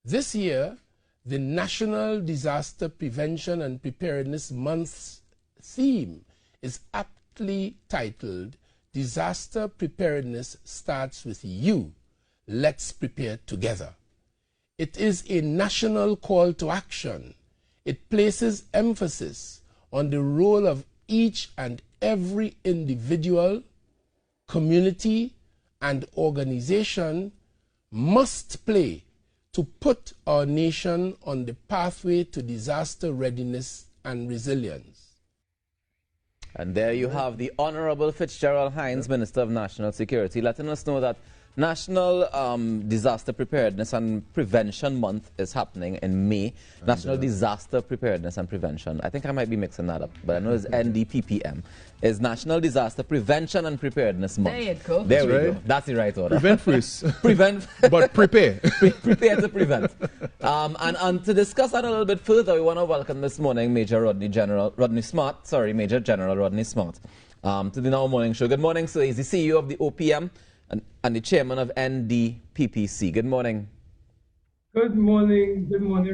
This year, the National Disaster Prevention and Preparedness Month's theme is aptly titled, Disaster Preparedness Starts with You. Let's prepare together. It is a national call to action. It places emphasis on the role of each and every individual, community, and organization must play to put our nation on the pathway to disaster readiness and resilience. And there you have the Honorable Fitzgerald Hines, Minister of National Security, letting us know that National Disaster Preparedness and Prevention Month is happening in May. National Disaster Preparedness and Prevention. I think I might be mixing that up, but I know it's NDPPM. Is National Disaster Prevention and Preparedness Month. There you go. There we go. That's the right order. Prevent first. Prevent. But prepare. Prepare to prevent. And to discuss that a little bit further, we want to welcome this morning Major General Rodney Smart to the Now Morning Show. Good morning, sir. He's the CEO of the OPM and the chairman of NDPPC. Good morning. Good morning,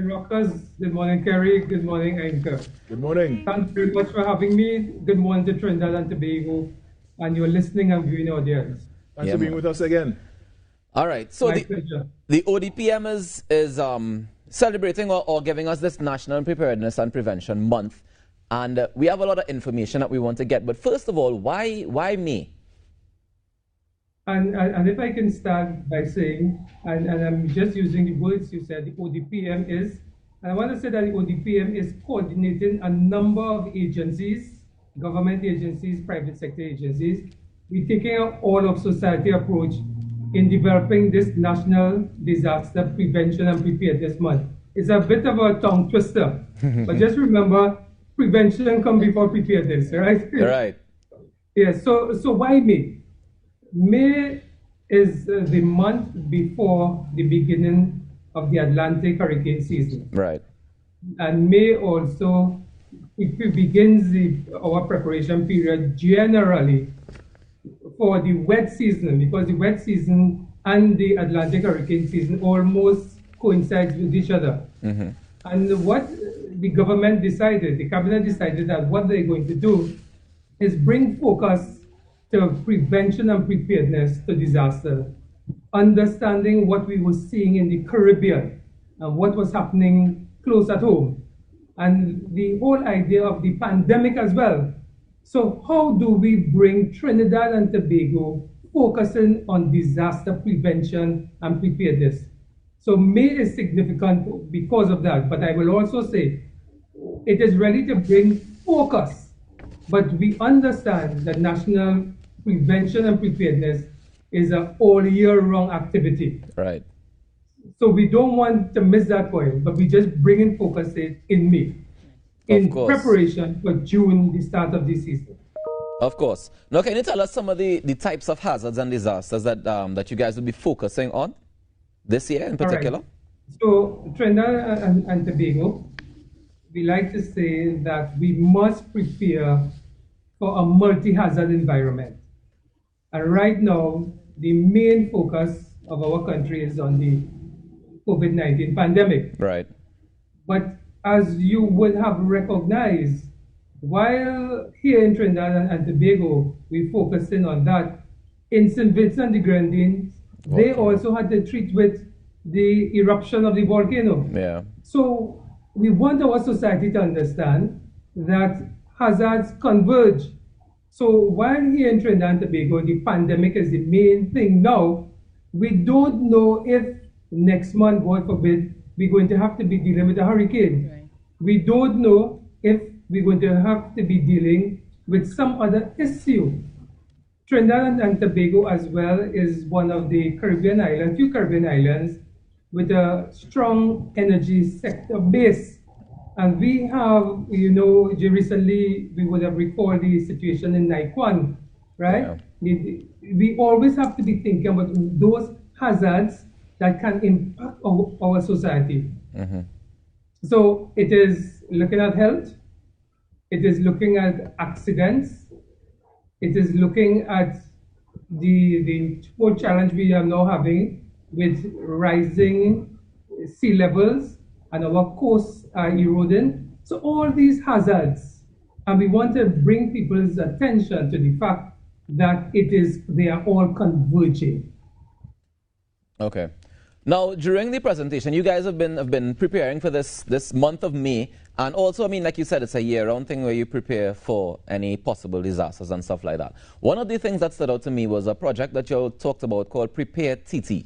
Rockers. Good morning, Kerry. Good morning, Anchor. Good morning. Thanks very much for having me. Good morning to Trinidad and Tobago and your listening and viewing audience. Thanks for being with us again. All right. So the ODPM is celebrating or giving us this National Preparedness and Prevention Month. And we have a lot of information that we want to get. But first of all, why me? And if I can start by saying, and I'm just using the words you said, the ODPM is, and I want to say that the ODPM is coordinating a number of agencies, government agencies, private sector agencies. We're taking an all-of-society approach in developing this National Disaster Prevention and Preparedness Month. It's a bit of a tongue twister, but just remember, prevention comes before preparedness, right? Right. Yes, so why May? May is the month before the beginning of the Atlantic hurricane season. Right. And May also, it begins our preparation period generally for the wet season, because the wet season and the Atlantic hurricane season almost coincides with each other. Mm-hmm. And what the government decided, the cabinet decided that what they're going to do is bring focus to prevention and preparedness to disaster, understanding what we were seeing in the Caribbean and what was happening close at home, and the whole idea of the pandemic as well. So how do we bring Trinidad and Tobago focusing on disaster prevention and preparedness? So May is significant because of that, but I will also say it is ready to bring focus, but we understand that national prevention and preparedness is an all-year-round activity. Right. So we don't want to miss that point, but we just bring in focus in May, in preparation for June, the start of this season. Of course. Now, can you tell us some of the types of hazards and disasters that that you guys will be focusing on this year in particular? Right. So, Trinidad and Tobago, we like to say that we must prepare for a multi-hazard environment. And right now, the main focus of our country is on the COVID-19 pandemic. Right. But as you would have recognized, while here in Trinidad and Tobago, we're focusing on that, in St. Vincent and the Grenadines, they also had to treat with the eruption of the volcano. Yeah. So we want our society to understand that hazards converge. So while here in Trinidad and Tobago, the pandemic is the main thing now, we don't know if next month, God forbid, we're going to have to be dealing with a hurricane. Right. We don't know if we're going to have to be dealing with some other issue. Trinidad and Tobago as well is one of the Caribbean islands, few Caribbean islands with a strong energy sector base. And we have, recently we would have recalled the situation in Naikwan, right? Yeah. We always have to be thinking about those hazards that can impact our society. Mm-hmm. So it is looking at health, it is looking at accidents, it is looking at the whole challenge we are now having with rising sea levels and our coasts are eroding. So all these hazards, and we want to bring people's attention to the fact that they are all converging. Okay. Now, during the presentation, you guys have been preparing for this month of May, and also, I mean, like you said, it's a year-round thing where you prepare for any possible disasters and stuff like that. One of the things that stood out to me was a project that you talked about called Preparedness.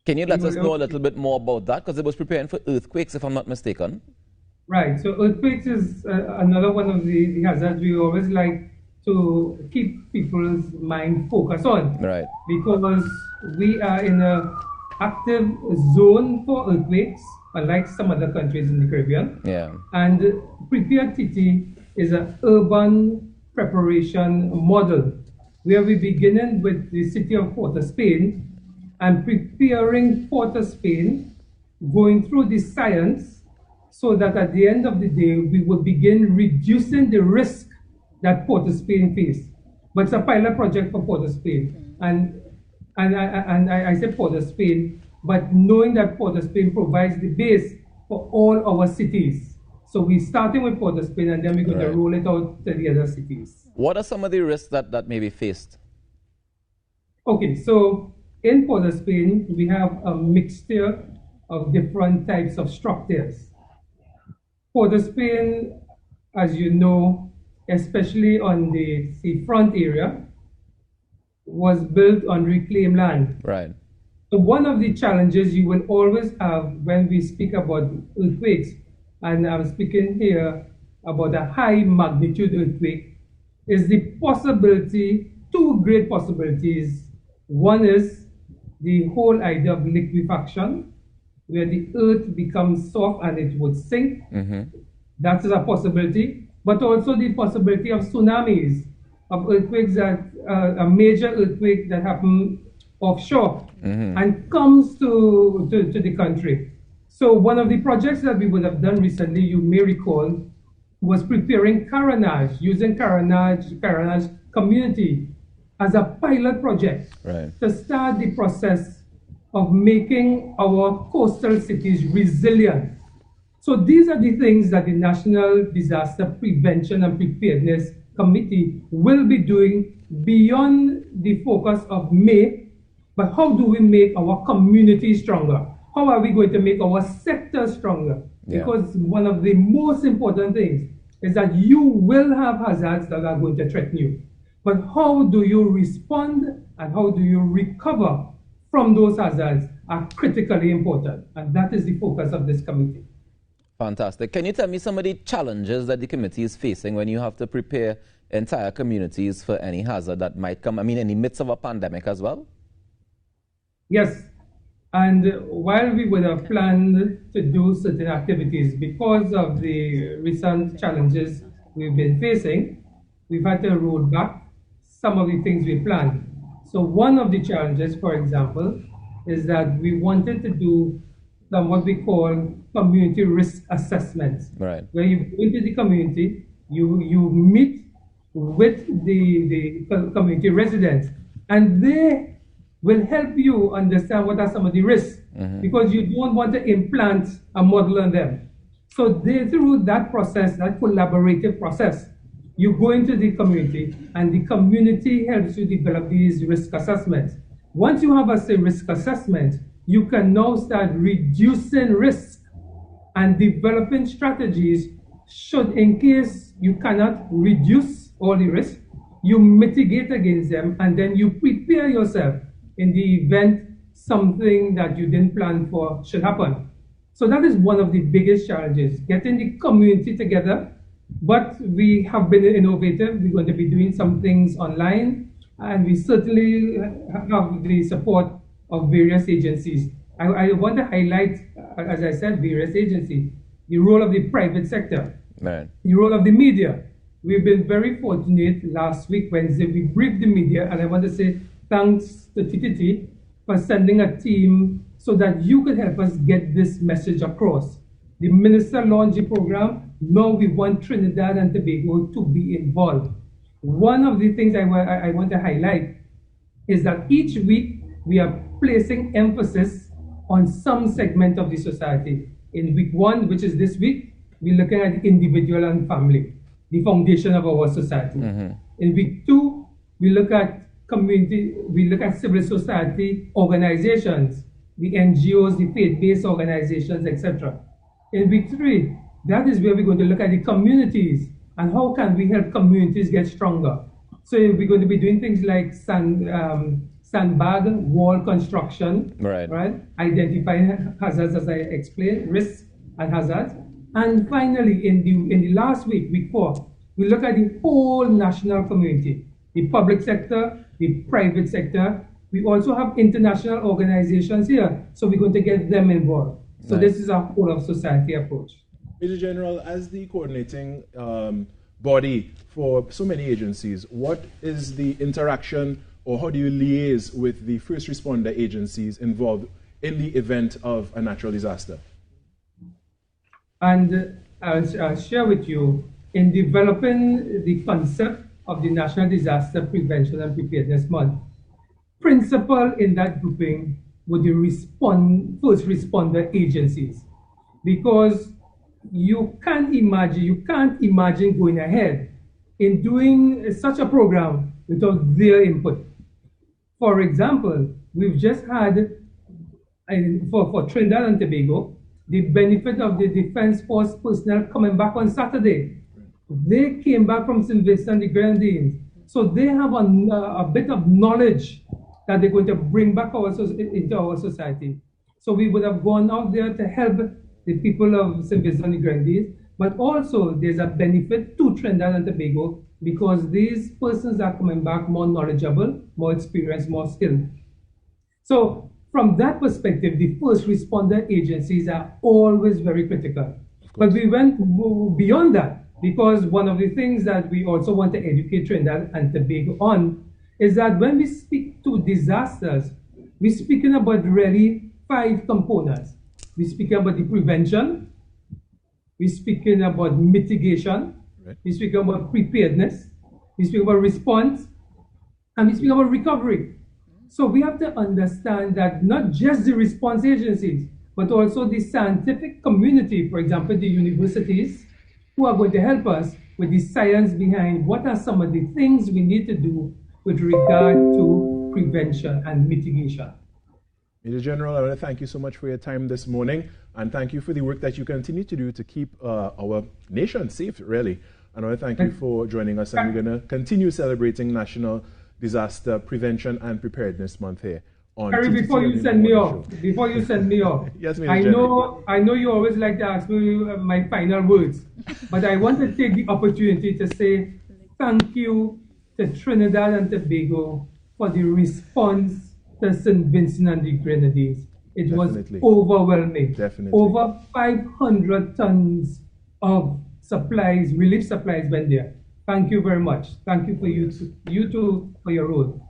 Can you let us know a little bit more about that? Because it was preparing for earthquakes, if I'm not mistaken. Right. So earthquakes is another one of the hazards we always like to keep people's mind focused on. Right. Because we are in an active zone for earthquakes, unlike some other countries in the Caribbean. Yeah. And Prepared TT is an urban preparation model where we begin with the city of Port of Spain and preparing Port of Spain, going through the science so that at the end of the day, we will begin reducing the risk that Port of Spain face. But it's a pilot project for Port of Spain. And I say Port of Spain, but knowing that Port of Spain provides the base for all our cities. So we're starting with Port of Spain and then we're going to roll it out to the other cities. What are some of the risks that may be faced? Okay, so in Port of Spain, we have a mixture of different types of structures. Port of Spain, as you know, especially on the seafront area, was built on reclaimed land. Right. So one of the challenges you will always have when we speak about earthquakes, and I'm speaking here about a high magnitude earthquake, is the possibility, two great possibilities. One is the whole idea of liquefaction, where the earth becomes soft and it would sink. That is a possibility, but also the possibility of tsunamis, of earthquakes that a major earthquake that happen offshore and comes to the country. So one of the projects that we would have done recently, you may recall, was preparing Carenage, using Carenage community as a pilot project to start the process of making our coastal cities resilient. So these are the things that the National Disaster Prevention and Preparedness Committee will be doing beyond the focus of May, but how do we make our community stronger? How are we going to make our sector stronger? Because one of the most important things is that you will have hazards that are going to threaten you. But how do you respond and how do you recover from those hazards are critically important. And that is the focus of this committee. Fantastic. Can you tell me some of the challenges that the committee is facing when you have to prepare entire communities for any hazard that might come, I mean, in the midst of a pandemic as well? Yes. And while we would have planned to do certain activities, because of the recent challenges we've been facing, we've had to roll back some of the things we planned. So one of the challenges, for example, is that we wanted to do what we call community risk assessments. Right. Where you go into the community, you meet with the community residents, and they will help you understand what are some of the risks, because you don't want to implant a model on them. So through that process, that collaborative process, you go into the community and the community helps you develop these risk assessments. Once you have a risk assessment, you can now start reducing risk and developing strategies should, in case you cannot reduce all the risk, you mitigate against them, and then you prepare yourself in the event something that you didn't plan for should happen. So that is one of the biggest challenges, getting the community together. But we have been innovative. We're going to be doing some things online, and we certainly have the support of various agencies. I want to highlight, as I said, various agencies, the role of the private sector, the role of the media. We've been very fortunate. Last week, Wednesday, we briefed the media, and I want to say thanks to TTT for sending a team so that you could help us get this message across. The minister launched the program. Now we want Trinidad and Tobago to be involved. One of the things I want to highlight is that each week we are placing emphasis on some segment of the society. In week 1, which is this week, we're looking at individual and family, the foundation of our society. In week 2, we look at community, we look at civil society organizations, the NGOs, the faith-based organizations, etc. In week 3, that is where we're going to look at the communities and how can we help communities get stronger. So we're going to be doing things like sandbag wall construction, right? Identifying hazards, as I explained, risks and hazards. And finally, in the last week, week 4, we look at the whole national community, the public sector, the private sector. We also have international organizations here, so we're going to get them involved. So this is a whole of society approach. Major General, as the coordinating body for so many agencies, what is the interaction or how do you liaise with the first responder agencies involved in the event of a natural disaster? And I'll share with you, in developing the concept of the National Disaster Prevention and Preparedness Month, principal in that grouping were the first responder agencies, because you can't imagine going ahead in doing such a program without their input. For example, we've just had, for Trinidad and Tobago, the benefit of the Defense Force personnel coming back on Saturday. They came back from St. Vincent and the Grenadines. So they have a bit of knowledge that they're going to bring back into our society. So we would have gone out there to help the people of St. Vincent and the Grenadines, but also there's a benefit to Trinidad and Tobago because these persons are coming back more knowledgeable, more experienced, more skilled. So from that perspective, the first responder agencies are always very critical. But we went beyond that, because one of the things that we also want to educate Trinidad and Tobago on is that when we speak to disasters, we're speaking about really 5 components. We're speaking about the prevention, we're speaking about mitigation, we're speaking about preparedness, we're speaking about response, and we're speaking about recovery. So we have to understand that not just the response agencies, but also the scientific community, for example, the universities, who are going to help us with the science behind what are some of the things we need to do with regard to prevention and mitigation. Major General, I want to thank you so much for your time this morning, and thank you for the work that you continue to do to keep our nation safe, really. And I want to thank you for joining us, and we're going to continue celebrating National Disaster Prevention and Preparedness Month here. Harry, before you send me off, yes, I know you always like to ask me my final words, but I want to take the opportunity to say thank you to Trinidad and Tobago for the response to St. Vincent and the Grenadines. It Definitely. was overwhelming. Definitely. Over 500 tons of supplies, relief supplies went there. Thank you very much. Thank you for you too for your role.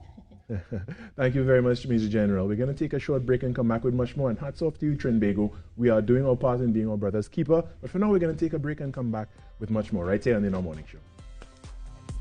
Thank you very much, Major General. We're going to take a short break and come back with much more. And hats off to you, Trinbago. We are doing our part in being our brother's keeper. But for now, we're going to take a break and come back with much more right here on the Now Morning Show.